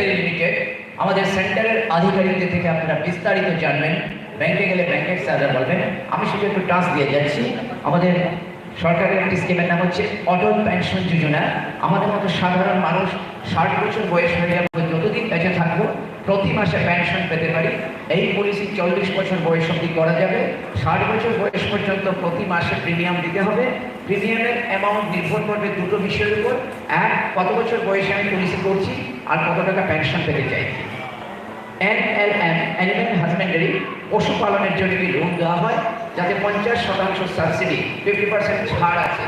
Private limited আমাদের সেন্টারের আধিকারিকদের থেকে আপনারা বিস্তারিত জানবেন। ব্যাংকে গেলে ব্যাংকের স্যাররা বলবেন। আমি শুধু একটু টাচ দিয়ে যাচ্ছি। আমাদের সরকারের একটি স্কিমের নাম হচ্ছে অটল পেনশন যোজনা। আমাদের মতো সাধারণ মানুষ 60 বছর বয়স হয়ে যাবে, যতদিন বেঁচে থাকবো প্রতি মাসে পেনশন পেতে পারি। এই পলিসি 40 বছর বয়স অবধি করা যাবে। 60 বছর বয়স পর্যন্ত প্রতি মাসে প্রিমিয়াম দিতে হবে। প্রিমিয়ামের অ্যামাউন্ট নির্ভর করবে দুটো বিষয়ের উপর। এক, কত বছর বয়সে আমি পলিসি করছি, আর কত টাকা পেনশন পেতে চাইছি। NLM অ্যানিম্যাল হাজবেন্ডারি, পশুপালনের জন্য লোন দেওয়া হয়, যাতে 50% সাবসিডি, 50% ছাড় আছে।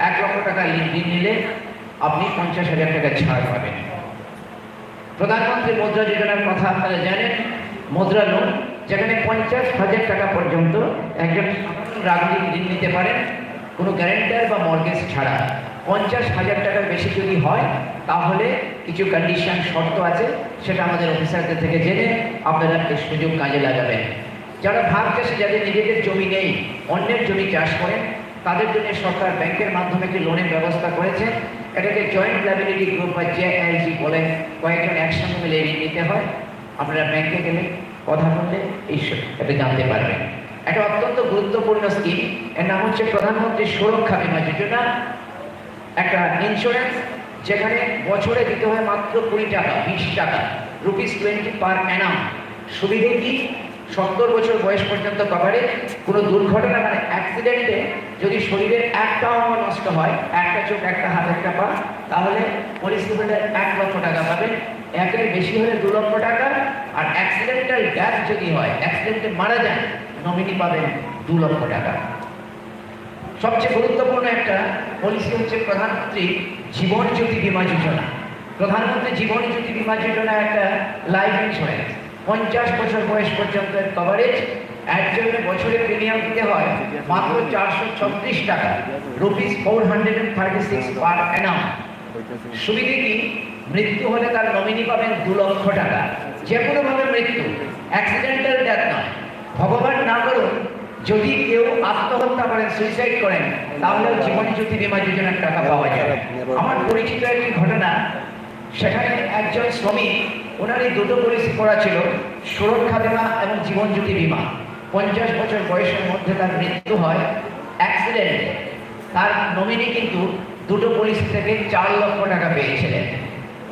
1 লক্ষ টাকা ঋণ নিলে আপনি 50,000 টাকা ছাড় পাবেন। প্রধানমন্ত্রী মুদ্রা যোজনার কথা আপনারা জানেন। মুদ্রা লোন, যেখানে 50,000 টাকা পর্যন্ত একজন নাগরিক ঋণ নিতে পারেন, কোনো গ্যারেন্টার বা মর্গেজ ছাড়া। 50,000 টাকার বেশি যদি হয় তাহলে কিছু কন্ডিশন, শর্ত আছে, সেটা আমাদের অফিসারদের থেকে জেনে আপনারা এই সুযোগ কাজে লাগাবেন। যারা ভাগ চাষে, যাদের নিজেদের জমি নেই, অন্যের জমি চাষ করেন, তাদের জন্য সরকার ব্যাংকের মাধ্যমে কি লোনের ব্যবস্থা করেছে। এটাকে জয়েন্ট লায়াবিলিটি গ্রুপ বা JLG বলে। কয়েকজন একসঙ্গে মিলে ঋণ নিতে হয়। আপনারা ব্যাংকে গেলে কথা বললে এটা জানতে পারবেন। একটা অত্যন্ত গুরুত্বপূর্ণ স্কিম, এর নাম হচ্ছে প্রধানমন্ত্রী সুরক্ষা বীমা যোজনা। একটা ইন্স্যুরেন্স, যেখানে বছরে দিতে হয় মাত্র 20 টাকা, 20 টাকা, ₹20 পার অ্যানাম। সুবিধে কি? 70 বছর বয়স পর্যন্ত কভারেজ। কোনো দুর্ঘটনা মানে অ্যাক্সিডেন্টে যদি শরীরের একটা অঙ্গ নষ্ট হয়, একটা চোখ, একটা হাত, একটা পা, তাহলে পলিসি হোল্ডার 1 লক্ষ টাকা পাবেন। একের বেশি হলে 2 লক্ষ টাকা। আর অ্যাক্সিডেন্টাল ডেথ যদি হয়, অ্যাক্সিডেন্টে মারা যান, নমিনি পাবেন 2 লক্ষ টাকা। সবচেয়ে গুরুত্বপূর্ণ একটা পলিসি হচ্ছে প্রধানমন্ত্রী জীবন জ্যোতি বীমা যোজনা। প্রধানমন্ত্রী জীবন জ্যোতি বীমা যোজনা একটা লাইফ ইন্স্যুরেন্স। 50 বছর বয়স পর্যন্ত কভারেজ। এর জন্য বছরে প্রিমিয়াম দিতে হয় মাত্র 436 টাকা, ₹436 পার অ্যানাম। সুবিধে কি? মৃত্যু হলে তার নমিনি পাবেন 2 লক্ষ টাকা। যে কোনোভাবে মৃত্যু, অ্যাক্সিডেন্টাল ডেথ নয়। ভগবান না করুন, যদি কেউ আত্মহত্যা করেন, সুইসাইড করেন, তাহলে জীবন জ্যোতি বীমা যোজনার টাকা পাওয়া যাবে। আমার পরিচিত একটি ঘটনা, সেখানে একজন শ্রমিক, ওনার এই দুটো পলিসি করা ছিল, সুরক্ষা বীমা এবং জীবন জ্যোতি বীমা। 50 বছর বয়সের মধ্যে তার মৃত্যু হয় অ্যাক্সিডেন্টে। তার নমিনি কিন্তু দুটো পলিসি থেকে 4 লক্ষ টাকা পেয়েছিলেন।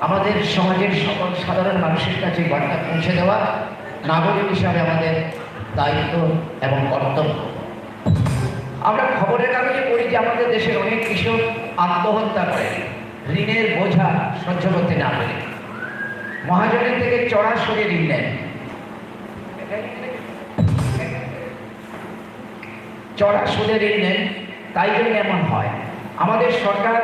আমাদের সমাজের সকল সাধারণ মানুষের কাছে বার্তা পৌঁছে দেওয়া নাগরিক হিসাবে আমাদের দায়িত্ব এবং কর্তব্য। আমরা খবরের কাগজে পড়ি যে আমাদের দেশের অনেক কৃষক আত্মহত্যা করে ঋণের বোঝা সহ্য করতে না পেরে। মহাজনের থেকে চড়া সুদে ঋণ নেন। চড়া সুদে ঋণ নেন, তাই জন্য এমন হয়। আমাদের সরকার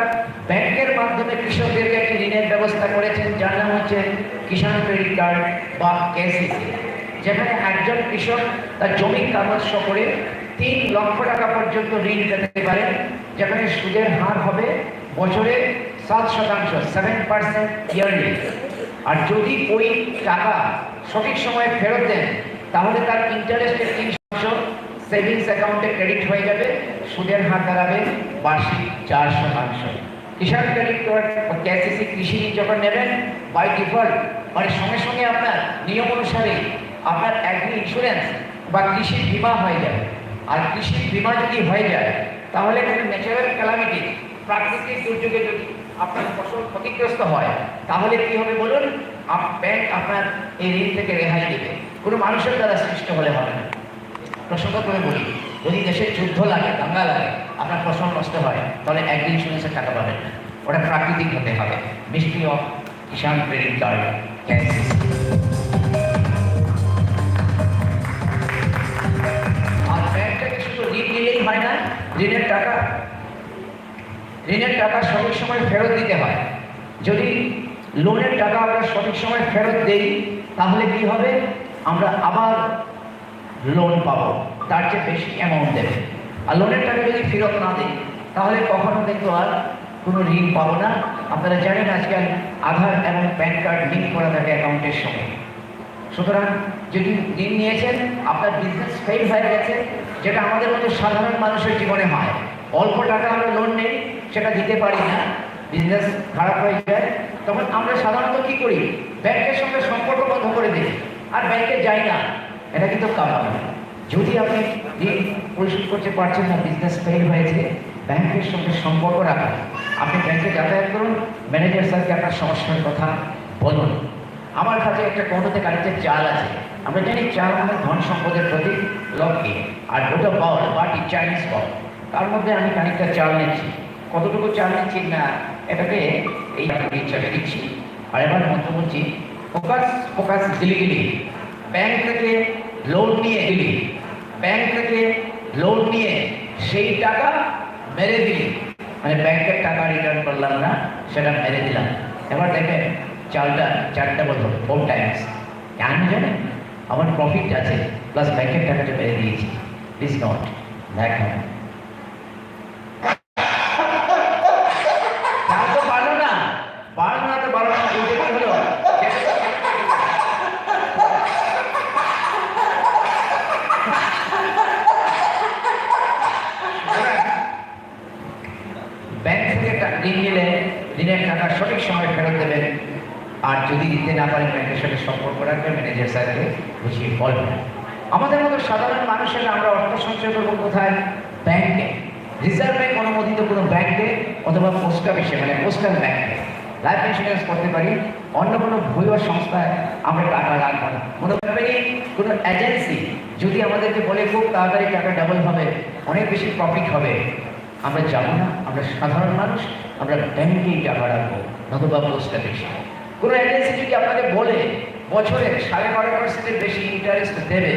ব্যাংকের মাধ্যমে কৃষকদেরকে একটি ঋণের ব্যবস্থা করেছেন, যার নাম হচ্ছে কিষাণ ক্রেডিট কার্ড বা KCC। যেখানে একজন কৃষক তার জমির কাগজ করে 3 লক্ষ টাকা পর্যন্ত ঋণ পেতে পারেন, যেখানে সুদের হার হবে বছরে 7%, 7% ইয়ারলি। আর যদি ওই টাকা সঠিক সময়ে ফেরত দেন, তাহলে তার ইন্টারেস্টের 3% সেভিংস অ্যাকাউন্টে ক্রেডিট হয়ে যাবে। সুদের হার দাঁড়াবে বার্ষিক 4%। কিষাণ ক্রেডিট কার্ড বা KCC কৃষি ঋণ যখন নেবেন, বাই ডিফল্ট মানে সঙ্গে সঙ্গে আপনার নিয়ম অনুসারে আপনার অ্যাগ্রি ইন্স্যুরেন্স বা কৃষি বীমা হয়ে যাবে। আর কৃষি বীমা যদি হয়ে যায়, তাহলে কোনো ন্যাচারাল ক্যালামিটি, প্রাকৃতিক দুর্যোগে যদি আপনার ফসল ক্ষতিগ্রস্ত হয়, তাহলে কি হবে বলুন? ব্যাংক আপনার এই ঋণ থেকে রেহাই দেবে। কোনো মানুষের দ্বারা সৃষ্ট হলে হবে না। প্রসঙ্গ করে বলি, যদি দেশের যুদ্ধ লাগে, দাঙ্গা লাগে, আপনার ফসল নষ্ট হয়, তাহলে অ্যাগ্রি ইন্স্যুরেন্সের টাকা পাবেন না। ওটা প্রাকৃতিক হতে হবে। মিষ্টি of Kisan credit card KCC। হয় না, ঋণের টাকা সঠিক সময় ফেরত দিতে হয়। যদি লোনের টাকা আমরা সঠিক সময় ফেরত দেই, তাহলে কি হবে? আমরা আবার লোন পাবো, তার চেয়ে বেশি অ্যামাউন্ট দেবে। আর লোনের টাকা যদি ফেরত না দিই, তাহলে কখনো কিন্তু আর কোনো ঋণ পাবো না। আপনারা জানেন আজকাল আধার এবং প্যান কার্ড লিঙ্ক করা থাকে অ্যাকাউন্টের সঙ্গে। সুতরাং যদি ঋণ নিয়েছেন, আপনার বিজনেস ফেল হয়ে গেছে, যেটা আমাদের মতো সাধারণ মানুষের জীবনে হয়, অল্প টাকা আমরা লোন নেই, সেটা দিতে পারি না, বিজনেস খারাপ হয়ে যায়, তখন আমরা সাধারণত কি করি, ব্যাংকের সঙ্গে সম্পর্ক বন্ধ করে দিই আর ব্যাংকে যাই না। এটা কিন্তু কারণ, যদি আপনি ঋণ পরিশোধ করতে পারছেন না, বিজনেস ফেল হয়েছে, ব্যাংকের সঙ্গে সম্পর্ক রাখুন। আপনি ব্যাংকে যাতায়াত করুন, ম্যানেজার স্যারকে আপনার সমস্যার কথা বলুন। আমার কাছে একটা কৌটোতে কালিতে চাল আছে, আমরা জানি চাল আমাদের ধন সম্পদের প্রতি লক্ষ্যে, আর ওটা বাউল বাটি চাইনিজ বাউল, তার মধ্যে আমি খানিকটা চাল নিচ্ছি। কতটুকু চাল নিচ্ছি না, এটাকে এই চালে দিচ্ছি। আর এবার মন্ত্র বলছি, ফোকাস ফোকাস গিলিগিলি, ব্যাংক থেকে লোন নিয়ে দিলি, ব্যাংক থেকে লোন নিয়ে সেই টাকা মেরে দিলি, মানে ব্যাংকের টাকা রিটার্ন করলাম না, সেটা মেরে দিলাম। এবার দেখেন চালটা 4টা বলবো 4 টাইমস, কেন জানেন? আমার প্রফিট আছে প্লাস ব্যাংকের টাকাটা মেরে দিয়েছি। প্লিজ নট দেখেন, চাল তো পারলো না, পারলো না তো পারলো না, বুঝতে কি হলো? ব্যাংক থেকে ঋণ নিলে ঋণের টাকা সঠিক সময় ফেরত দেবেন, আর যদি দিতে না পারেন ব্যাংকের সাথে সম্পর্ক রাখবেন, ম্যানেজার স্যারকে বুঝিয়ে বলবেন। আমাদের মতো সাধারণ মানুষেরা আমরা অর্থ সঞ্চয় করবো কোথায়? ব্যাংকে, রিজার্ভ ব্যাংক অনুমোদিত কোনো ব্যাংকে অথবা পোস্ট অফিসে, মানে পোস্টাল ব্যাংকে লাইফ ইন্স্যুরেন্স করতে পারি। অন্য কোনো ভুয়ো সংস্থায় আমরা টাকা রাখবো না। কোনো ব্যাপারে কোনো এজেন্সি যদি আমাদেরকে বলে খুব তাড়াতাড়ি টাকা ডাবল হবে, অনেক বেশি প্রফিট হবে, আমরা যাবো না। আমরা সাধারণ মানুষ, আমরা ব্যাংকেই টাকা রাখবো, নতুবা পোস্ট অফিসে। কোনো এজেন্সি যদি আপনাকে বলে বছরে 12.5% বেশি ইন্টারেস্ট দেবে,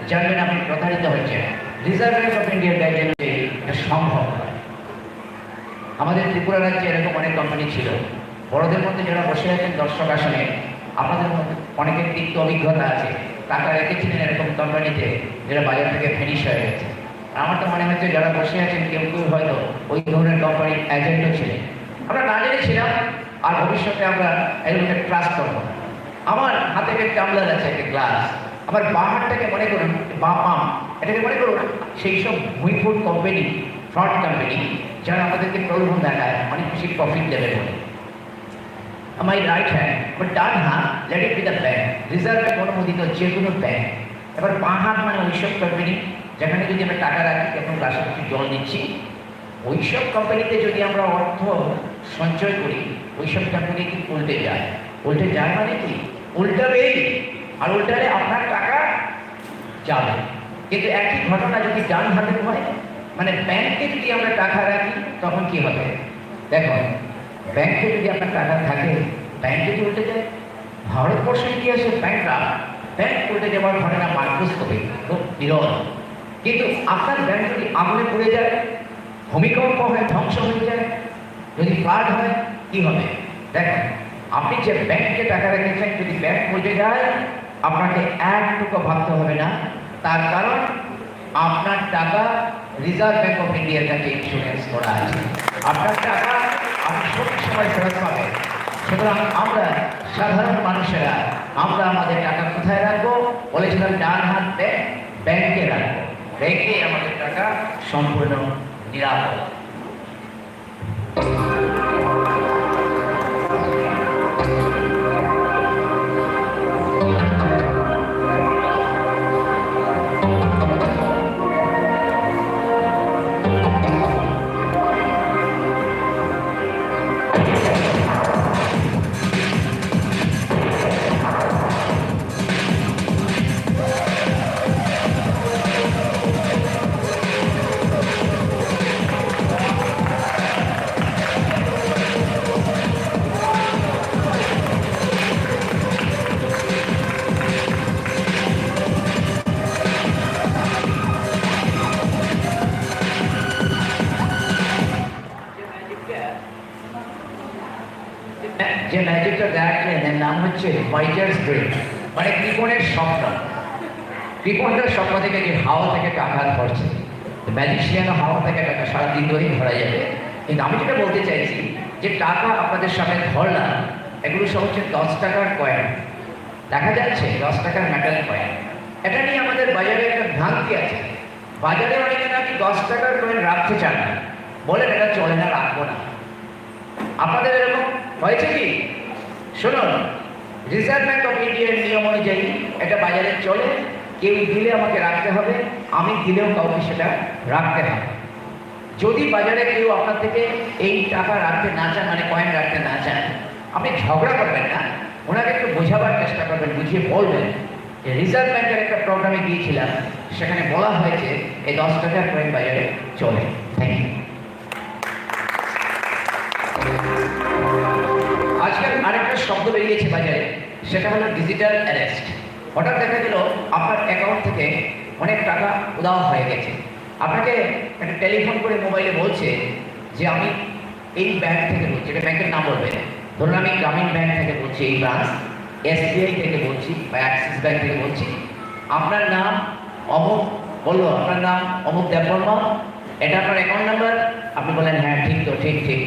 জানবেন আপনি প্রতারিত হচ্ছেন। রিজার্ভ ব্যাংক অফ ইন্ডিয়ার গাইডলাইনে এটা সম্ভব নয়। আমাদের ত্রিপুরা রাজ্যে এরকম অনেক কোম্পানি ছিল, বড়দের মধ্যে যারা বসে আছেন দর্শক আসনে, আপনাদের মধ্যে অনেকের তিক্ত অভিজ্ঞতা আছে, টাকা রেখেছিলেন এরকম কোম্পানিতে, যেটা বাজার থেকে ফিনিশ হয়ে গেছে। আমার তো মনে হচ্ছে যারা বসে আছেন কেউ কেউ হয়তো ওই ধরনের কোম্পানির এজেন্টও ছিলেন, আমরা না জেনেছিলাম, আর ভবিষ্যতে আমরা এগুলোকে ট্রাস্ট করবো না। আমার হাতে একটা টামলার আছে, একটা গ্লাস, আমার বাঁ হাতটাকে মনে করুন, বাঁ পাম, এটাকে মনে করুন সেই সব মুইফুড কোম্পানি, ফ্রড কোম্পানি, যারা আমাদেরকে প্রলোভন দেখায় অনেক বেশি প্রফিট দেবে বলে। আমার রাইট হ্যান্ড বা ডান হাত, let it be the bank, reserve bank অনুমোদিত যে কোনো ব্যাংক। এবার বাঁ হাত মানে ওইসব কোম্পানি যেখানে যদি আমরা টাকা রাখি তখন গ্লাসে কিছু জল দিচ্ছি, ওইসব কোম্পানিতে যদি আমরা অর্থ সঞ্চয় করি, ওইসব কোম্পানি কি উল্টে যায়। উল্টে যায় মানে কি? উল্টাবেই, আর উল্টালে আপনার টাকা যাবে। কিন্তু একই ঘটনা যদি ডান হাতের হয়, মানে ব্যাংকে যদি আমরা টাকা রাখি তখন কি হবে? দেখো, ব্যাংকে যদি আপনার টাকা থাকে, ব্যাংক যদি উল্টে যায়, ভারতবর্ষের ইতিহাসে ব্যাংক উল্টে যাওয়ার ঘটনা মাইক্রোস্কোপিক, খুব বিরল। কিন্তু আপনার ব্যাংক যদি আগুনে পড়ে যায়, ভূমিকম্প হয়, ধ্বংস হয়ে যায়, যদি ফ্লাড হয়, কি হবে? দেখেন, আপনি যে ব্যাংকে টাকা রেখেছেন, যদি ব্যাংক উল্টে যায়, আপনাকে একটুকু ভাবতে হবে না। তার কারণ আপনার টাকা রিজার্ভ ব্যাংক অফ ইন্ডিয়ার কাছে ইন্স্যুরেন্স করা আছে, আপনার টাকা আপনি সঠিক সময় ফেরত পাবেন। সুতরাং আমরা সাধারণ মানুষেরা আমরা আমাদের টাকা কোথায় রাখবো? বলেছিলাম ডান হাত ব্যাংকে রাখবো, ব্যাংকে আমাদের টাকা সম্পূর্ণ নিরাপদ। যে ম্যাজিকটা দেখলেন এর নাম হচ্ছে হোয়াইটার্স ড্রিম, মানে কৃপণের স্বপ্ন। কৃপণটার স্বপ্ন থেকে যে হাওয়া থেকে টাকা ধরছে, ম্যাজিশিয়ানও হাওয়া থেকে টাকা সারাদিন ধরেই ধরা যাবে। কিন্তু আমি যেটা বলতে চাইছি, যে টাকা আপনাদের সামনে ধরলাম, এগুলো সব হচ্ছে 10 টাকার কয়েন, দেখা যাচ্ছে 10 টাকার মেটাল কয়েন। এটা নিয়ে আমাদের বাজারে একটা ভ্রান্তি আছে, বাজারে অনেকে নাকি 10 টাকার কয়েন রাখতে চান না, বলেন এটা চলে না, রাখবো না। আপনাদের এরকম হয়েছে কি? শুনুন, রিজার্ভ ব্যাংক অফ ইন্ডিয়ার নিয়ম অনুযায়ী এটা বাজারে চলে, কেউ দিলে আমাকে রাখতে হবে, আমি দিলেও কাউকে সেটা রাখতে হবে। যদি বাজারে কেউ আপনার থেকে এই টাকা রাখতে না চান, মানে কয়েন রাখতে না চান, আপনি ঝগড়া করবেন না, ওনাকে একটু বোঝাবার চেষ্টা করবেন, বুঝিয়ে বলবেন যে রিজার্ভ ব্যাংকের একটা প্রোগ্রামে গিয়েছিলাম, সেখানে বলা হয়েছে এই 10 টাকার কয়েন বাজারে চলে। Thank you. আজকাল আরেকটা শব্দ বেরিয়েছে বাজারে, সেটা হলো ডিজিটাল অ্যারেস্ট। হঠাৎ দেখা গেল আপনার অ্যাকাউন্ট থেকে অনেক টাকা উধাও হয়ে গেছে, আপনাকে একটা টেলিফোন করে মোবাইলে বলছে যে আমি এই ব্যাংক থেকে বলছি, এটা ব্যাংকের নাম বলবে, ধরুন আমি গ্রামীণ ব্যাংক থেকে বলছি, এই ব্রাঞ্চ SBI থেকে বলছি বা অ্যাক্সিস ব্যাংক থেকে বলছি, আপনার নাম অমুক, বললো আপনার নাম অমুক দেববর্মা, এটা আপনার অ্যাকাউন্ট নাম্বার, আপনি বললেন হ্যাঁ ঠিক তো, ঠিক ঠিক,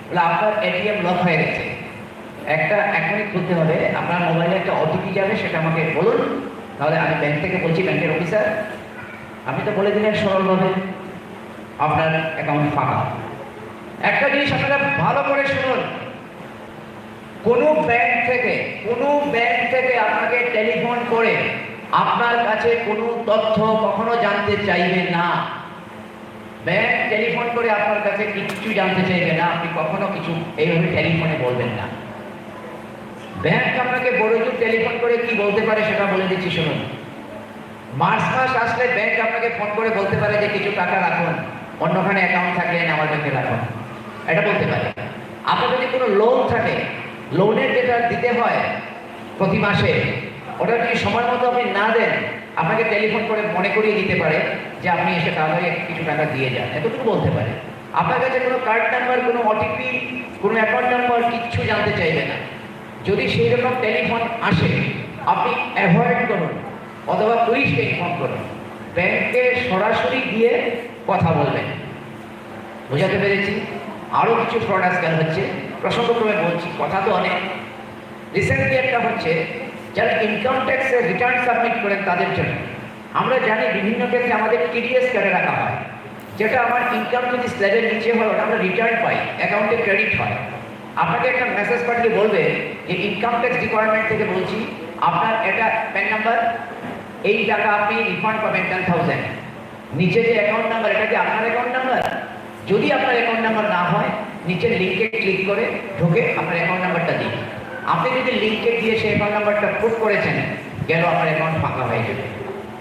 বলে আপনার ATM লক হয়ে গেছে, একটা 1 মিনিট খুলতে হবে, আপনার মোবাইলে একটা OTP যাবে, সেটা আমাকে বলুন, তাহলে আমি ব্যাংক থেকে বলছি, ব্যাংকের অফিসার, আপনি তো বলে দিলেন সরলভাবে আপনার অ্যাকাউন্ট ফাঁকা। একটা জিনিস আপনারা ভালো করে শুনুন, কোনো ব্যাংক থেকে আপনাকে টেলিফোন করে আপনার কাছে কোনো তথ্য কখনো জানতে চাইবে না। ব্যাংক টেলিফোন করে আপনার কাছে কিচ্ছু জানতে চাইবে না, আপনি কখনো কিছু এইভাবে টেলিফোনে বলবেন না। ব্যাংক আপনাকে বড় জোর টেলিফোন করে কি বলতে পারে সেটা বলে দিচ্ছি শুনুন। মাস আসলে ব্যাংক আপনাকে ফোন করে বলতে পারে যে কিছু টাকা রাখুন, অন্যখানে অ্যাকাউন্ট থাকলে আমার ব্যাংকে রাখুন, এটা বলতে পারে। আপনার যদি কোনো লোন থাকে, লোনের যেটা দিতে হয় প্রতি মাসে, ওটা যদি সময় মতো আপনি না দেন, আপনাকে টেলিফোন করে মনে করিয়ে দিতে পারে যে আপনি এসে তাড়াতাড়ি কিছু টাকা দিয়ে যান, এতটুকু বলতে পারে। আপনার কাছে কোনো কার্ড নাম্বার, কোনো OTP, কোনো অ্যাকাউন্ট নাম্বার কিচ্ছু জানতে চাইবে না। যদি সেই রকম টেলিফোন আসে, আপনি অ্যাভয়েড করুন, অথবা পুলিশকে ইনফর্ম করুন, ব্যাংকে সরাসরি গিয়ে কথা বলবেন। বোঝাতে পেরেছি? আরও কিছু ফ্রড আজকাল হচ্ছে, প্রসঙ্গক্রমে বলছি, কথা তো অনেক। রিসেন্টলি একটা হচ্ছে, যারা ইনকাম ট্যাক্সের রিটার্ন সাবমিট করেন তাদের জন্য। আমরা জানি বিভিন্ন ক্ষেত্রে আমাদের TDS কার্ডে রাখা হয়, যেটা আমার ইনকাম যদি স্ল্যাবের নিচে হয় ওটা আমরা রিটার্ন পাই, অ্যাকাউন্টে ক্রেডিট হয়। আপনাকে একটা মেসেজ পাঠিয়ে বলবে যে ইনকাম ট্যাক্স ডিপার্টমেন্ট থেকে বলছি, আপনার এটা প্যান নাম্বার, এই টাকা আপনি রিফান্ড পাবেন 10,000। নিচে যে অ্যাকাউন্ট নাম্বার, এটা কি আপনার অ্যাকাউন্ট নাম্বার? যদি আপনার অ্যাকাউন্ট নাম্বার না হয়, নিচের লিঙ্কে ক্লিক করে ঢুকে আপনার অ্যাকাউন্ট নাম্বারটা দিন। আপনি যদি লিঙ্কে দিয়ে সেই অ্যাকাউন্ট নাম্বারটা পুট করেছেন, গেল আপনার অ্যাকাউন্ট ফাঁকা হয়ে যাবে।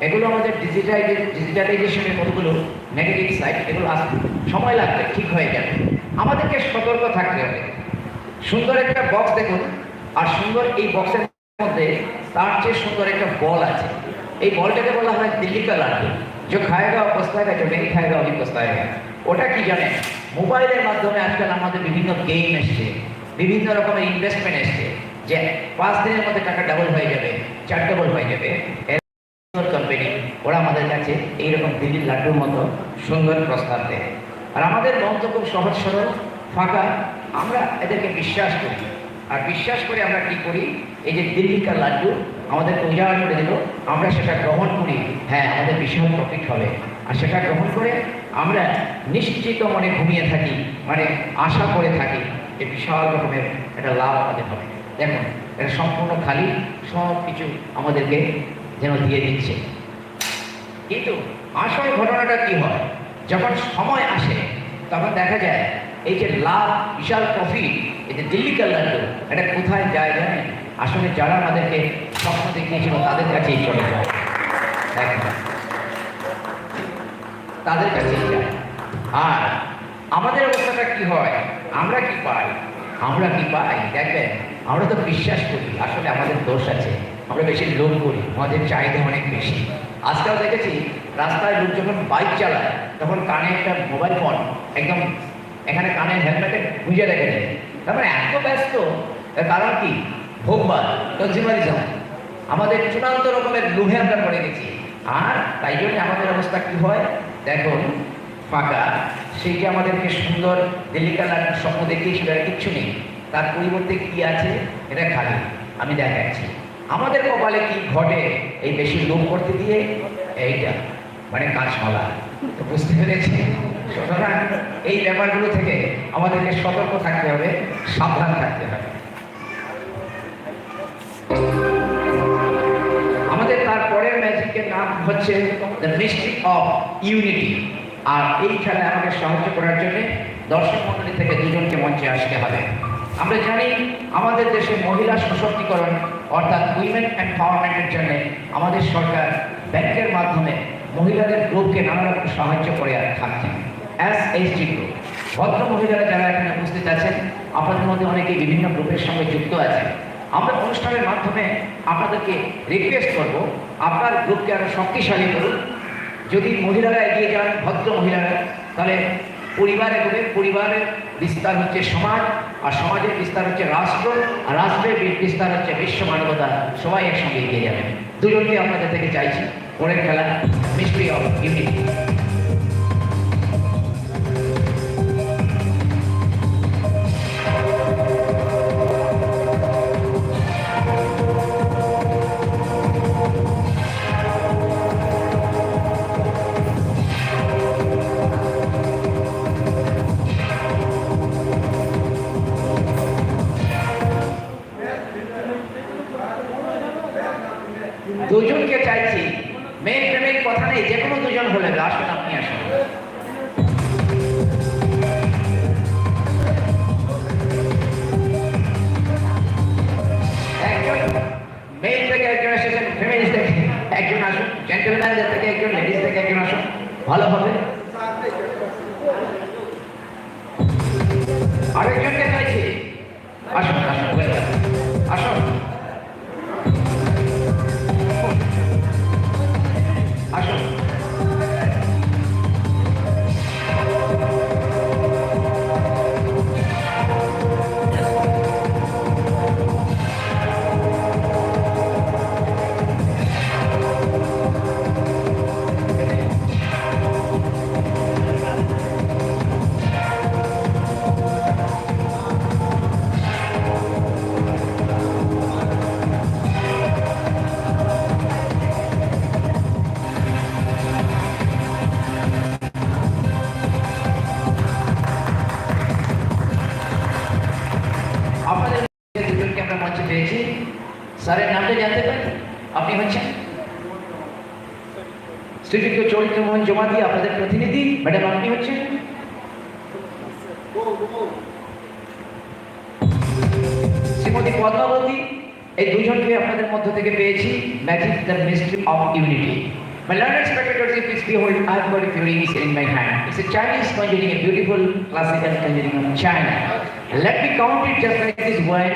এগুলো আমাদের ডিজিটালাইজেশনের কতগুলো নেগেটিভ সাইড, এগুলো আসতে সময় লাগবে, ঠিক হয়ে যাবে। আমাদেরকে সতর্ক থাকতে হবে। সুন্দর একটা বক্স দেখুন, আর সুন্দর এই বক্সের মধ্যে তার চেয়ে সুন্দর একটা বল আছে। এই বলটাকে বলা হয় দিল্লি কা লাড্ডু, যে খায়গা পস্তায়গা, যে নেই খায়গা অনেক পস্তায়গা। ওটা কি জানেন? মোবাইলের মাধ্যমে আজকাল আমাদের বিভিন্ন গেম এসছে, বিভিন্ন রকমের ইনভেস্টমেন্ট এসছে, যে 5 দিনের মধ্যে টাকা ডাবল হয়ে যাবে, 4 ডাবল হয়ে যাবে। কোম্পানি ওরা আমাদের কাছে এইরকম দিল্লির লাড্ডুর মতো সুন্দর প্রস্তাব দেয়, আর আমাদের মন তো খুব সহজ সরল ফাঁকা, আমরা এদেরকে বিশ্বাস করি। আর বিশ্বাস করে আমরা কি করি, এই যে দিল্লি কা লাড্ডু আমাদেরকে উজাড় করে দিল, আমরা সেটা গ্রহণ করি, হ্যাঁ আমাদের বিশাল প্রফিট হবে। আর সেটা গ্রহণ করে আমরা নিশ্চিত মনে ঘুমিয়ে থাকি, মানে আশা করে থাকি যে বিশাল রকমের একটা লাভ আমাদের হবে। দেখুন, এটা সম্পূর্ণ খালি, সব কিছু আমাদেরকে যেন দিয়ে দিচ্ছে। কিন্তু আসল ঘটনাটা কি হয়, যখন সময় আসে তখন দেখা যায় এই যে লাভ, বিশাল প্রফিট, এই যে দিল্লি কা লাড্ডু, এটা কোথায় যায় জানেন? আসলে যারা আমাদেরকে স্বপ্ন দেখিয়েছিল তাদের কাছেই চলে যায়। দেখেন, তাদের কাছেই যায়। আর আমাদের অবস্থাটা কি হয়, আমরা কি পাই? দেখবেন, আমরা তো বিশ্বাস করি, আসলে আমাদের দোষ আছে, আমরা বেশি লোভ করি, আমাদের চাহিদা অনেক বেশি। আজকাল দেখেছি রাস্তায় লোক যখন বাইক চালায় তখন কানে একটা মোবাইল ফোন একদম এখানে কানে হেলমেটে গুঁজে রেখে দেয়। তারপরে এত ব্যস্ত, কারণ কি? ভোগবাদ, কনজিউমারিজম, আমাদের চূড়ান্ত রকমের লোভে আমরা পড়ে গেছি। আর তাই জন্য আমাদের অবস্থা কি হয় দেখুন, ফাঁকা। সেই যে আমাদেরকে সুন্দর দিল্লি কা লাড্ডুর স্বপ্ন দেখিয়েছিল, কিচ্ছু নেই, তার পরিবর্তে কি আছে? এটা খালি। আমি দেখাচ্ছি আমাদের কপালে কি ঘটে এই বেশি লোভ করতে দিয়ে, এইটা মানে কাঁচমালা। তো বুঝতে পেরেছি, সুতরাং এই ব্যাপারগুলো থেকে আমাদেরকে সতর্ক থাকতে হবে, সাবধান থাকতে হবে। আমাদের তারপরের ম্যাজিকের নাম হচ্ছে দ্য মিস্ট্রি অফ ইউনিটি। আর এই খেলায় আমাকে সাহায্য করার জন্য দর্শক মণ্ডলী থেকে দুজনকে মঞ্চে আসতে হবে। আমরা জানি আমাদের দেশে মহিলা সশক্তিকরণ অর্থাৎ উইমেন এম্পাওয়ারমেন্টের জন্য আমাদের সরকার ব্যাংকের মাধ্যমে মহিলাদের গ্রুপকে নানা রকম সাহায্য করে থাকছেন। SHG গ্রুপ, ভদ্র মহিলারা যারা এখানে উপস্থিত আছেন, আপনাদের মধ্যে অনেকেই বিভিন্ন গ্রুপের সঙ্গে যুক্ত আছেন। আমরা অনুষ্ঠানের মাধ্যমে আপনাদেরকে রিকোয়েস্ট করব, আপনার গ্রুপকে আরো শক্তিশালী করুন। যদি মহিলারা এগিয়ে যান, ভদ্র মহিলারা, তাহলে পরিবার এগোবে, পরিবারের বিস্তার হচ্ছে সমাজ, আর সমাজের বিস্তার হচ্ছে রাষ্ট্র, আর রাষ্ট্রের বিস্তার হচ্ছে বিশ্ব মানবতা। সবাই একসঙ্গে এগিয়ে যাবেন। দুজনকে আপনাদের থেকে চাইছি পরের খেলা মিস্ট্রি অফ ইউনিটি। দুজনকে চাইছি, মেয়ে প্রেমের কথা নেই, যে কোনো দুজন হলে আসুন, আপনি আসুন। একজন মেল থেকে একজন এসেছেন, ফেমিনিস থেকে একজন আসুন, জেন্টলম্যানদের থেকে একজন, লেডিস থেকে একজন আসুন, ভালো হবে। আরেকজনকে চাইছি, আসুন আসুন আসুন আসুন। আপনাদের দুজনকে আমরা মঞ্চে পেয়েছি। স্যারের নামটা জানতে পারি? আপনি হচ্ছেন শ্রীযুক্ত চরিত্রমোহন জমাতি, আপনাদের প্রতিনিধি। ম্যাডাম, আপনি হচ্ছেন শ্রীমতী পদ্মাবতী। এই দুজনকে আপনাদের মধ্য থেকে পেয়েছি। Magic the mystery of unity. My learned spectators, please behold, I have got a few rings in my hand. It's a Chinese conjuring, a beautiful classical conjuring of China. Let me count it just like this: 1,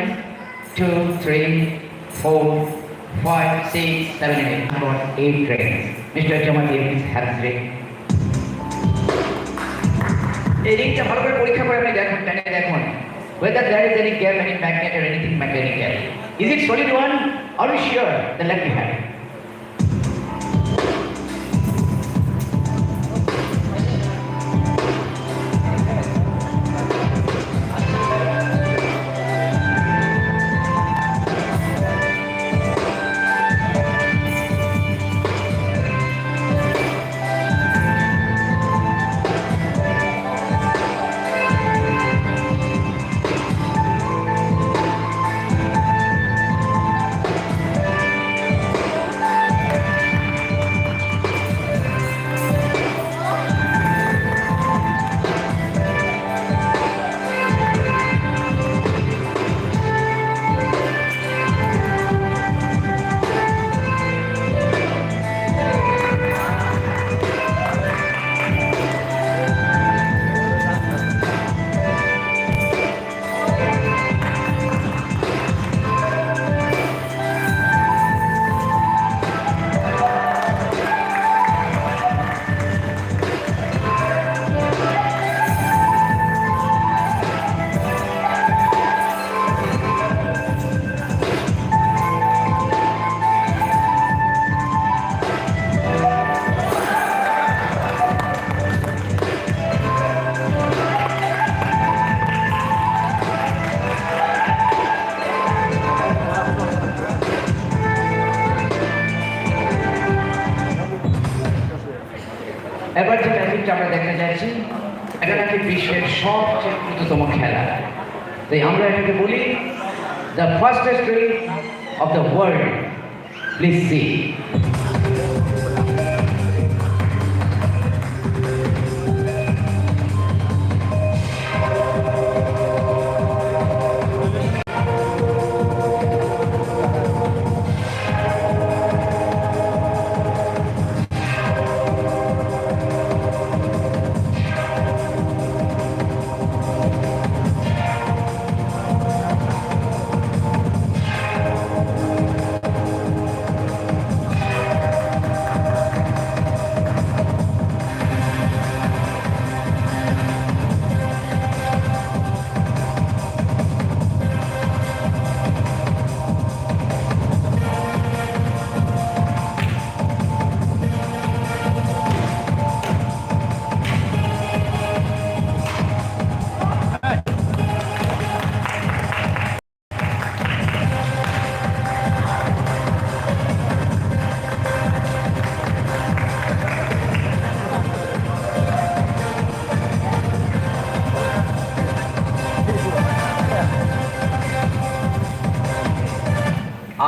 2, 3, 4, 5, 6, 7, 8. I've got 8 rings. Mr. Jamati, please have this ring. এই রিংটা ভালো করে পরীক্ষা করে আপনি দেখুন, টেনে দেখুন whether there is any gap, any magnet or anything mechanical. Is it solid one? Are you sure? Then let me have it. যেটা আমরা দেখতে যাচ্ছি এটা নাকি বিশ্বের সবচেয়ে দ্রুততম খেলা। তাই আমরা এটাকে বলি the fastest race of the world. Please see.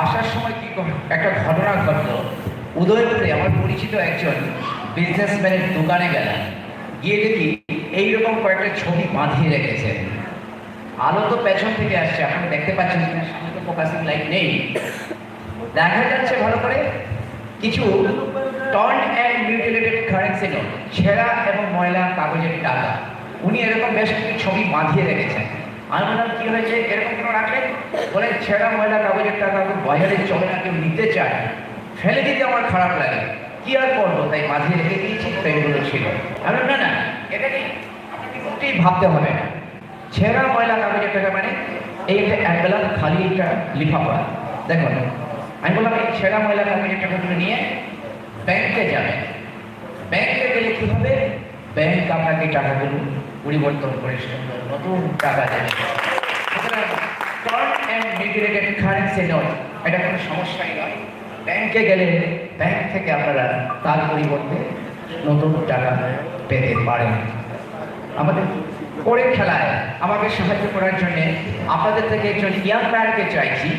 আসার সময় কি একটা ঘটনা ঘটলো। উদয়পুরে আমার পরিচিত একজন বিজনেসম্যানের দোকানে গেলাম, গিয়ে দেখি এইরকম কয়েকটা ছবি বাঁধিয়ে রেখেছেন। আলো তো পেছন থেকে আসছে, আপনারা দেখতে পাচ্ছেন কিনা, সামনে তো ফোকাসিং লাইট নেই, দেখা যাচ্ছে ভালো করে কিছু torn and mutilated currency note, ছেঁড়া এবং ময়লা কাগজের টাকা। উনি এরকম বেশ কিছু ছবি বাঁধিয়ে রেখেছেন। আমি বললাম কি হয়েছে, এরকম কেন রাখলেন? বলে ছেঁড়া ময়লা কাগজের টাকা বাজারে চলে না, কেউ নিতে চায়, ফেলে দিতে আমার খারাপ লাগে, কি আর করবো, তাই বাঁধিয়ে রেখে দিয়েছি। তো এগুলো ছিল। আমি না না, এটা কি আপনাকে মোটেই ভাবতে হবে না। ছেঁড়া ময়লা কাগজের টাকা মানে এই একটা অ্যাম্বেলাম খালি একটা লিফাফা। দেখুন, আমি বললাম এই ছেঁড়া ময়লা কাগজের টাকাগুলো নিয়ে ব্যাংকে যাবেন। ব্যাংকে গেলে কি হবে, ব্যাংক আপনাকে টাকাগুলো পরিবর্তন করে সুন্দর নতুন টাকা দেবে। Torn and mutilated currency note এটা কোনো সমস্যাই নয়। ব্যাংকে গেলে ব্যাংক থেকে আপনারা তার পরিবর্তে নতুন টাকা পেতে পারেন। আমাদের পরের খেলায় আমাকে সাহায্য করার জন্য আপনাদের থেকে একজন ইয়াং ম্যানকে চাইছি,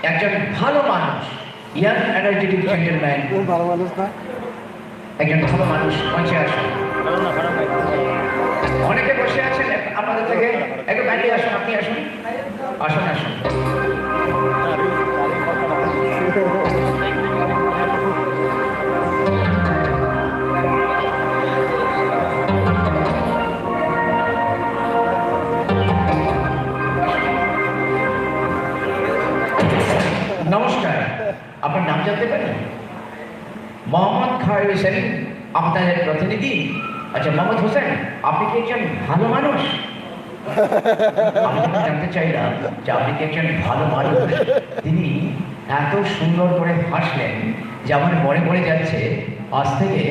একজন ভালো মানুষ, ইয়াং এনার্জেটিক জেন্টলম্যান, ভালো মানুষ না, একজন ভালো মানুষ মঞ্চে আসুন। অনেকে বসে আছেন আপনাদের থেকে, একটু বাইরে আসুন, আপনি আসুন, আসুন আসুন। নমস্কার, আপনার নাম জানতে পারি? মোহাম্মদ খায়রুল হোসেন আপনাদের প্রতিনিধি। আচ্ছা মোহাম্মদ হোসেন, আপনি কি একজন ভালো মানুষ? আমি জানতে চাইলাম যে আপনি কি একজন ভালো মানুষ। তিনি এত সুন্দর করে হাসলেন যে আমার মনে পড়ে যাচ্ছে আজ থেকে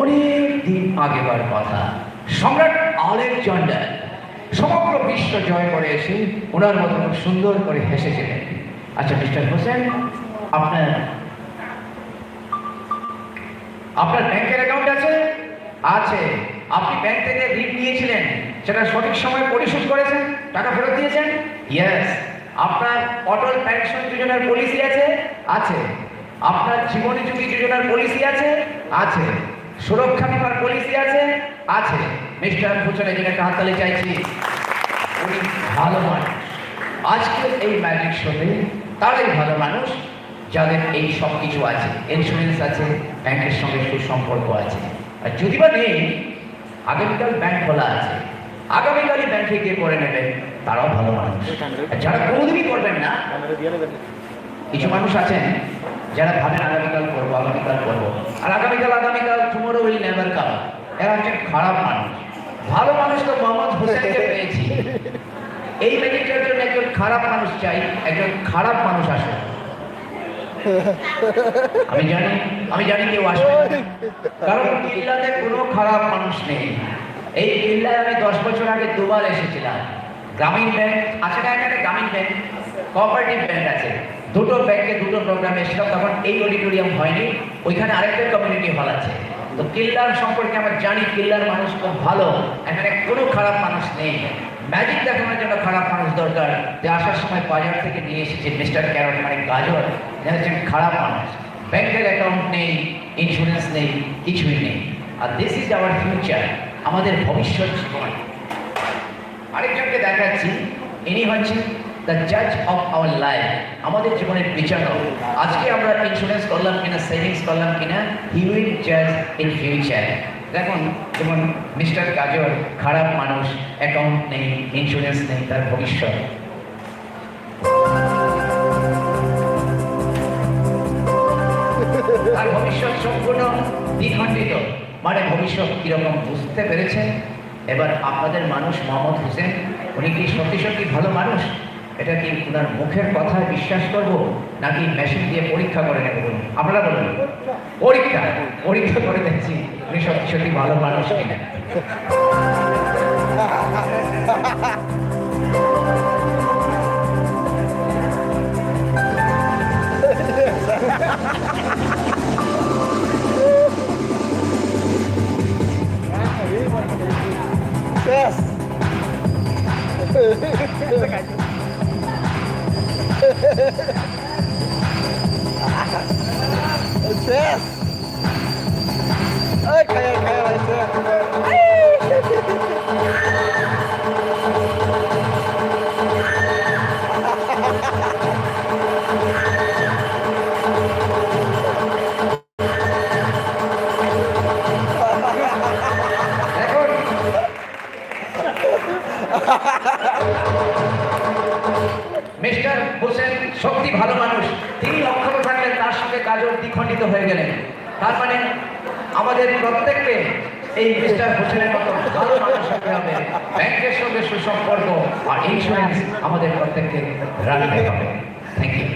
অনেক দিন আগেকার কথা। সম্রাট আলেকজান্ডার সমগ্র বিশ্ব জয় করে এসে ওনার মতো সুন্দর করে হেসেছিলেন। আচ্ছা মিস্টার হোসেন, আপনার ব্যাংকের অ্যাকাউন্ট আছে? আছে। আপনি ব্যাংক থেকে ঋণ নিয়েছিলেন, সেটা সঠিক সময় পরিশোধ করেছেন, টাকা ফেরত দিয়েছেন? ইয়েস। আপনার অটল পেনশন যোজনার পলিসি আছে? আছে। আপনার জীবনী ঝুঁকি যোজনার পলিসি আছে? আছে। সুরক্ষা বীমার পলিসি আছে? আছে। মিস্টার হোসেনের জন্য একটা হাততালি চাইছি। উনি ভালো মানুষ। আজকে এই ম্যাজিক শোতে তারাই ভালো মানুষ যাদের এই সব কিছু আছে, ইন্স্যুরেন্স আছে, ব্যাংকের সঙ্গে সুসম্পর্ক আছে। আর যদি বা নেই, আগামীকাল ব্যাংক খোলা আছে, আগামীকালই ব্যাংকে গিয়ে করে নেবেন, তারাও ভালো মানুষ। আর যারা কোনোদিনই করবেন না, কিছু মানুষ আছেন যারা ভাবেন আগামীকাল করবো, আগামীকাল করবো, আর আগামীকাল টুমরো উইল নেভার কাম। এরা হচ্ছেন খারাপ মানুষ। ভালো মানুষ তো মোহাম্মদ হোসেনকে পেয়েছি। এই ম্যাজিকটার জন্য একজন খারাপ মানুষ চাই, একজন খারাপ মানুষ আসে। আমি জানি কেউ আসবে, কারণ কিল্লাতে কোনো খারাপ মানুষ নেই। এই কিল্লায় আমি 10 বছর আগে দুবার এসেছিলাম। গ্রামীণ ব্যাংক আছে না এখানে? গ্রামীণ ব্যাংক, কোঅপারেটিভ ব্যাংক আছে। দুটো ব্যাংকে দুটো প্রোগ্রামে এসেছিলাম। তখন এই অডিটোরিয়াম হয়নি, ওইখানে আরেকটা কমিউনিটি হল আছে। তো কিল্লার সম্পর্কে আমরা জানি কিল্লার মানুষ খুব ভালো, এখানে কোনো খারাপ মানুষ নেই। ম্যাজিক দেখানোর জন্য খারাপ মানুষ দরকার, যে আসার সময় বাজার থেকে নিয়ে এসেছে মিস্টার ক্যারট মানে গাজর, হচ্ছেন খারাপ মানুষ। ব্যাংকের অ্যাকাউন্ট নেই, ইন্স্যুরেন্স নেই, কিছুই নেই। আর দিস ইজ আওয়ার ফিউচার, আমাদের ভবিষ্যৎ জীবন। আরেকজনকে দেখাচ্ছি, ইনি হচ্ছেন দ্য জাজ অফ আওয়ার লাইফ, আমাদের জীবনের বিচারক। আজকে আমরা ইন্স্যুরেন্স করলাম কিনা, সেভিংস করলাম কিনা, হি উইল জাজ ইন ফিউচার। দেখুন, যেমন মিস্টার গাজর খারাপ মানুষ, অ্যাকাউন্ট নেই, ইন্স্যুরেন্স নেই, তার ভবিষ্যৎ। তার ভবিষ্যৎ সম্পূর্ণ দ্বিখণ্ডিত, মানে ভবিষ্যৎ কিরকম বুঝতে পেরেছেন। এবার আপনাদের মানুষ মোহাম্মদ হোসেন, উনি কি সত্যি সত্যি ভালো মানুষ? এটা কি ওনার মুখের কথায় বিশ্বাস করব, নাকি মেশিন দিয়ে পরীক্ষা করে নেব? বলুন, আপনারা বলুন। পরীক্ষা করে দেখছি উনি সত্যি সত্যি ভালো মানুষ কিনা। Yes. Yes. Okay, mister Hossain সত্যি ভালো মানুষ, তিনি লক্ষ্য থাকলেন, তার সঙ্গে গাজর দ্বিখণ্ডিত হয়ে গেলেন। তার মানে আমাদের প্রত্যেককে এই মিস্টার হোসেনের মতো ভালো মানুষ হতে হবে, ব্যাংকের সঙ্গে সুসম্পর্ক আর ইন্স্যুরেন্স আমাদের প্রত্যেককে রাখতে হবে। Thank you.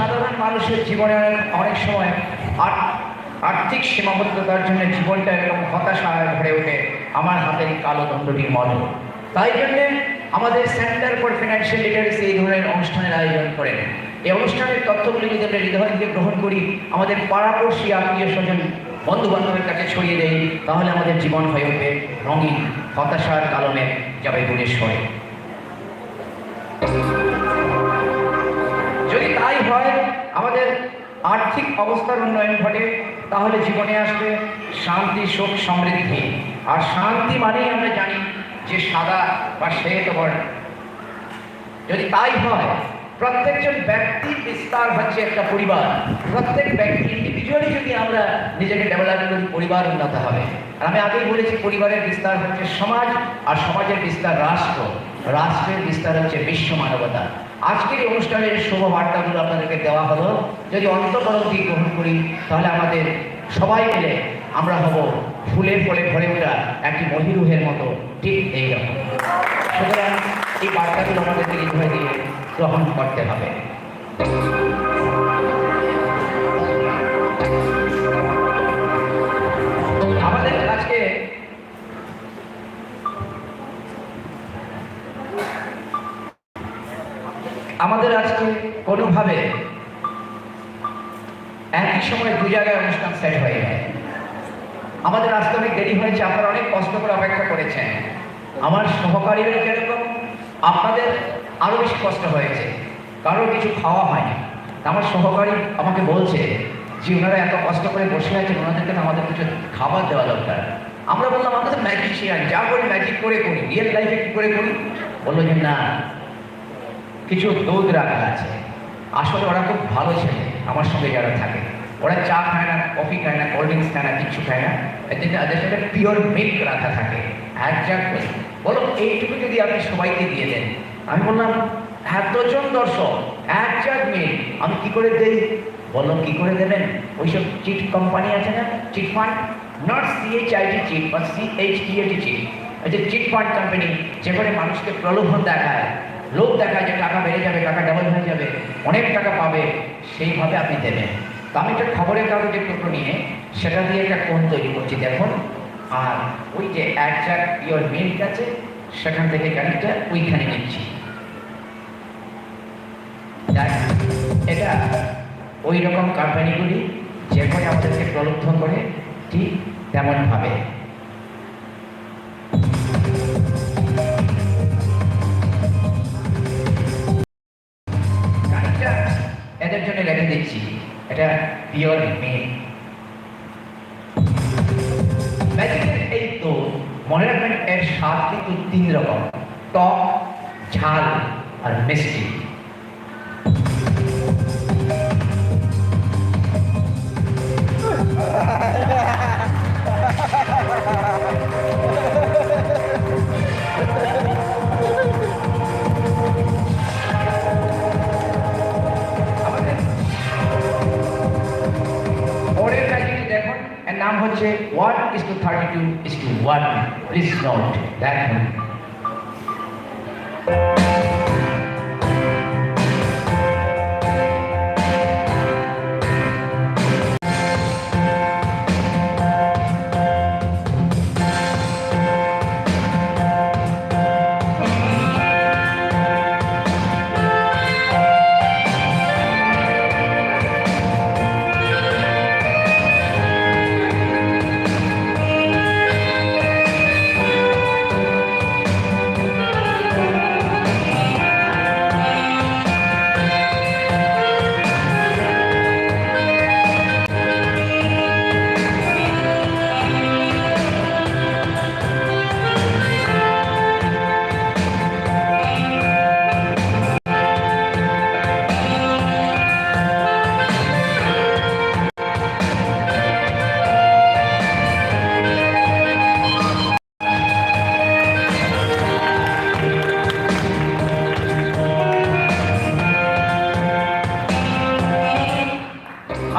সাধারণ মানুষের জীবনে অনেক সময় আর্থিক সীমাবদ্ধতার জন্য জীবনটা এরকম হতাশায় ভরে ওঠে। আমার হাতের কালো দণ্ডটির মতো। তাই জন্যে আমাদের সেন্টার ফর ফিনান্সিয়াল লিটারেসি এই ধরনের অনুষ্ঠানের আয়োজন করেন। এই অনুষ্ঠানের তথ্যগুলি যদি আমরা হৃদয় থেকে গ্রহণ করি, আমাদের পাড়াপড়শি আত্মীয় স্বজন বন্ধু বান্ধবের কাছে ছড়িয়ে দেই, তাহলে আমাদের জীবন হয়ে ওঠে রঙিন, হতাশার কালমে যাবে দূরে সরে। যদি তাই হয়, আমাদের আর্থিক অবস্থার উন্নয়ন ঘটে, তাহলে জীবনে আসবে শান্তি, সুখ, সমৃদ্ধি। আর শান্তি মানেই আমরা জানি যে সাদা বা শ্বেত বর্ণ। যদি তাই হয়, প্রত্যেকজন ব্যক্তির বিস্তার হচ্ছে একটা পরিবার। প্রত্যেক ব্যক্তি ইন্ডিভিজুয়ালি যদি আমরা নিজেকে ডেভেলপ করি, পরিবার উন্নত হবে। আর আমি আগেই বলেছি, পরিবারের বিস্তার হচ্ছে সমাজ, আর সমাজের বিস্তার রাষ্ট্র, রাষ্ট্রের বিস্তার হচ্ছে বিশ্ব মানবতা। আজকের এই অনুষ্ঠানের শুভ বার্তাগুলো আপনাদেরকে দেওয়া হলো, যদি অন্তঃকরণ দিয়ে গ্রহণ করি, তাহলে আমাদের সবাই মিলে আমরা হব ফুলে ফলে ভরে ওঠা একটি মহিরুহের মতো, ঠিক এইরকম। সুতরাং এই বার্তাগুলো আমাদেরকে হৃদয় দিয়ে গ্রহণ করতে হবে। আমাদের আজকে কোনোভাবে একই সময় দু জায়গায় অনুষ্ঠান সেট হয়ে যায়। আমাদের আসতে অনেক দেরি হয়েছে, আপনারা অনেক কষ্ট করে অপেক্ষা করেছেন। আমার সহকারীরা যেরকম, আপনাদের আরো বেশি কষ্ট হয়েছে, কারো কিছু খাওয়া হয়নি। আমার সহকারী আমাকে বলছে যে ওনারা এত কষ্ট করে বসে আছেন, ওনাদেরকে আমাদের কিছু খাবার দেওয়া দরকার। আমরা বললাম, আমরা তো ম্যাজিশিয়ান, যা করি ম্যাজিক করে করি, রিয়েল লাইফে কি করে করি? বললো যে না, কিছু দুধ রাখা আছে। আসলে ওরা খুব ভালো ছেলে, আমার সঙ্গে যারা থাকে, ওরা চা খায় না, কফি খায় না, কোল্ড ড্রিঙ্কস খায় না, কিচ্ছু খায় না, এদের সাথে পিওর মিল্ক রাখা থাকে, এক জাগ করে। বলো এইটুকু যদি আপনি সবাইকে দিয়ে দেন। আমি বললাম, এতজন দর্শক, এক জাগ মিল্ক আমি কি করে দেই? বললাম, কি করে দেবেন? ওইসব চিট কোম্পানি আছে না, chit fund, not CHIT chit, but CHTAT chit, এই যে চিট ফান্ড কোম্পানি যেখানে মানুষকে প্রলোভন দেখায়, লোভ দেখায় যে টাকা বেড়ে যাবে, টাকা ডাবল হয়ে যাবে, অনেক টাকা পাবে, সেইভাবে আপনি দেবেন। তো আমি একটা খবরের কাগজের টুকরো নিয়ে সেটা দিয়ে একটা কোণ তৈরি করছি দেখুন, আর ওই যে অ্যাডজাক্ট ইয়োর মিল্ক আছে সেখান থেকে কানেক্টটা ওইখানে নিচ্ছি। এটা ওই রকম কোম্পানিগুলি যেখানে আমাদেরকে প্রলুব্ধ করে ঠিক তেমনভাবে এদের জন্য রেখে দিচ্ছি। এটা পিওর মিল্ক। ম্যাজিকের এই তো মনে রাখবেন এর স্বাদ কিন্তু 3 রকম, টক, ঝাল আর মিষ্টি। পরের ম্যাজিকে দেখুন, এর নাম হচ্ছে 1:32:1। প্লিজ নোট দেখুন।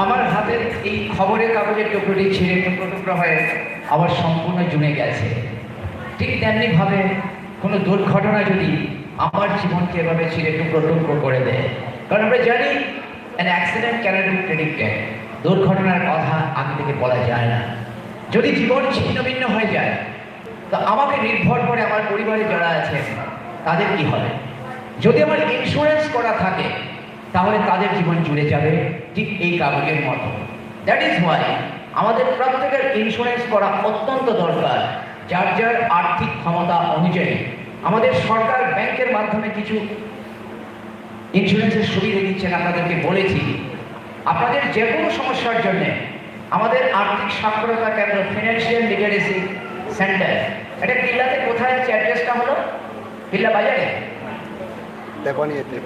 আমার হাতের এই খবরের কাগজের টুকরোটি ছিঁড়ে টুকরো টুকরো হয়ে আবার সম্পূর্ণ জুড়ে গেছে। ঠিক তেমনিভাবে কোনো দুর্ঘটনা যদি আমার জীবনকে এভাবে ছিঁড়ে টুকরো টুকরো করে দেয়, কারণ আমরা জানি an accident cannot be predicted. দুর্ঘটনার কথা আগে থেকে বলা যায় না। যদি জীবন ছিন্ন ভিন্ন হয়ে যায়, তো আমাকে নির্ভর করে আমার পরিবারে যারা আছে তাদের কি হবে? যদি আমার ইন্স্যুরেন্স করা থাকে তাহলে তাদের জীবন জুড়ে যাবে ঠিক এই কাগজের মতো। দ্যাট ইজ ওয়াই আমাদের প্রত্যেকের ইন্স্যুরেন্স করা অত্যন্ত দরকার, যার যার আর্থিক ক্ষমতা অনুযায়ী। আমাদের সরকার ব্যাংকের মাধ্যমে কিছু ইন্স্যুরেন্সের সুবিধা দিচ্ছেন, আপনাদেরকে বলেছি। আপনাদের যে কোনো সমস্যার জন্য আমাদের আর্থিক সাক্ষরতা কেন্দ্র, ফিনান্সিয়াল লিটারেসি সেন্টার, এটা কিল্লাতে কোথায় আছে? অ্যাড্রেসটা হলো কিল্লা বাজারে, তেপানিয়াতে।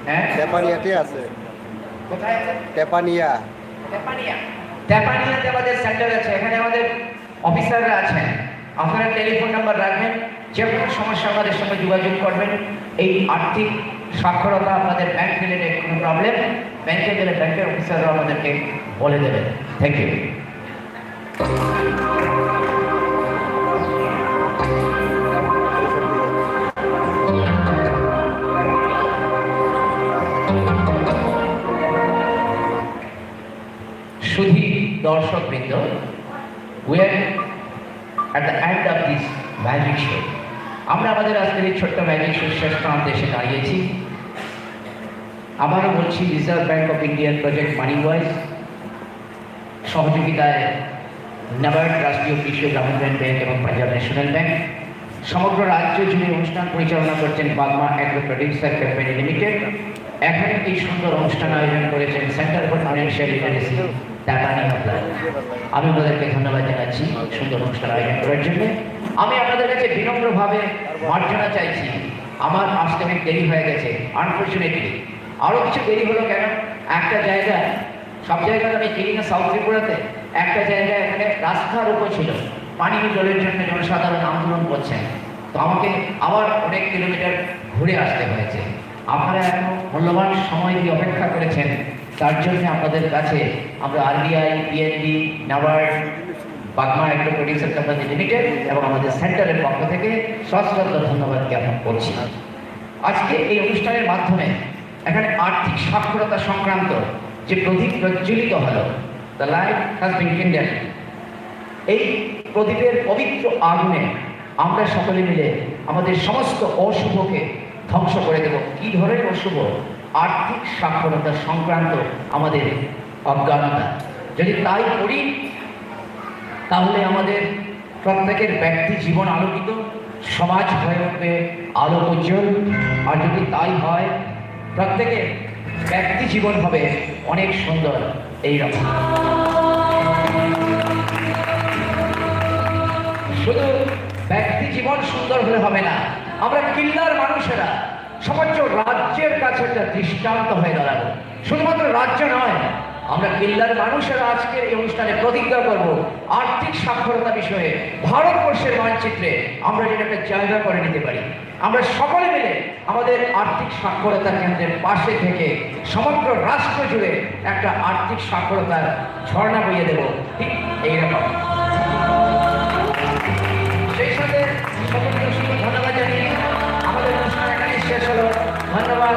হ্যাঁ তেপানিয়াতে আছে। কোথায় আছে? তেপানিয়া। তেপানিয়াতে আমাদের সেন্টার আছে, এখানে আমাদের অফিসাররা আছেন। আপনারা টেলিফোন নাম্বার রাখবেন, যে কোনো সমস্যা আমাদের সঙ্গে যোগাযোগ করবেন। এই আর্থিক সাক্ষরতা, আপনাদের ব্যাংক রিলেটেড কোনো প্রবলেম, ব্যাংকে গেলে ব্যাংকের অফিসাররা আমাদেরকে বলে দেবেন। Thank you. শুধু দর্শকবৃন্দ, we are at the end of this magic show. আমরা আমাদের আজকের এই ছোট্ট ম্যাজিক শো শেষ প্রান্তে এসে দাঁড়িয়েছি। আবারও বলছি, রিজার্ভ ব্যাংক অফ ইন্ডিয়ার প্রজেক্ট মানি ওয়াইজ সহযোগিতায় নাবার্ড, রাষ্ট্রীয় কৃষি গ্রামীণ ব্যাংক এবং পাঞ্জাব ন্যাশনাল ব্যাংক সমগ্র রাজ্য জুড়ে অনুষ্ঠান পরিচালনা করছেন Bagma agro producer company limited. এখানে এই সুন্দর অনুষ্ঠান আয়োজন করেছেন centre for financial literacy Tepania. আমি ওনাদেরকে ধন্যবাদ জানাচ্ছি সুন্দর অনুষ্ঠান আয়োজন করার জন্য। আমি আপনাদের কাছে বিনম্রভাবে মার্জনা চাইছি, আমার আসতে অনেক দেরি হয়ে গেছে আনফর্চুনেটলি। আরও কিছু দেরি হলো কেন? একটা জায়গায়, সব জায়গায় আমি চিনি না, সাউথ ত্রিপুরাতে একটা জায়গায় এখানে রাস্তার উপর ছিল, পানীয় জলের জন্য জনসাধারণ আন্দোলন করছেন, তো আমাকে আবার অনেক কিলোমিটার ঘুরে আসতে হয়েছে। আপনারা এখন মূল্যবান সময় দিয়ে অপেক্ষা করেছেন, তার জন্য আপনাদের কাছে আমরা RBI, PNB, NABARD, Bagma agro producer company limited এবং আমাদের সেন্টারের পক্ষ থেকে সশ্রদ্ধ ধন্যবাদ জ্ঞাপন করছি। আজকে এই অনুষ্ঠানের মাধ্যমে এখানে আর্থিক সাক্ষরতা সংক্রান্ত যে প্রদীপ প্রজ্বলিত হলো, দ্য লাইট হ্যাজ বিন কিন্ডেলড, এই প্রদীপের পবিত্র আগুনে আমরা সকলে মিলে আমাদের সমস্ত অশুভকে ধ্বংস করে দেব। কি ধরনের অশুভ? আর্থিক সাক্ষরতা সংক্রান্ত আমাদের অজ্ঞানতা। যদি তাই করি তাহলে আমাদের প্রত্যেকের ব্যক্তি জীবন আলোকিত, সমাজ হয়ে উঠবে আলোক উজ্জ্বল। আর যদি তাই হয়, প্রত্যেকের ব্যক্তি জীবন হবে অনেক সুন্দর। এইরকম শুধু ব্যক্তি জীবন সুন্দর হলে হবে না, আমরা কিল্লার মানুষেরা সমগ্র রাজ্যের কাছে একটা দৃষ্টান্ত হয়ে দাঁড়াবো। শুধুমাত্র রাজ্য নয়, আমরা কিল্লার মানুষেরা আজকের এই অনুষ্ঠানে প্রতিজ্ঞা করব আর্থিক সাক্ষরতা বিষয়ে ভারতবর্ষের মানচিত্রে আমরা যেটা একটা জায়গা করে নিতে পারি। আমরা সকলে মিলে আমাদের আর্থিক সাক্ষরতা কেন্দ্রের পাশে থেকে সমগ্র রাষ্ট্র জুড়ে একটা আর্থিক সাক্ষরতার ঝর্ণা বইয়ে দেব, ঠিক এইরকম। সেই সাথে সকলকে অসংখ্য ধন্যবাদ জানিয়ে আমাদের অনুষ্ঠান এখানে শেষ হলো। ধন্যবাদ।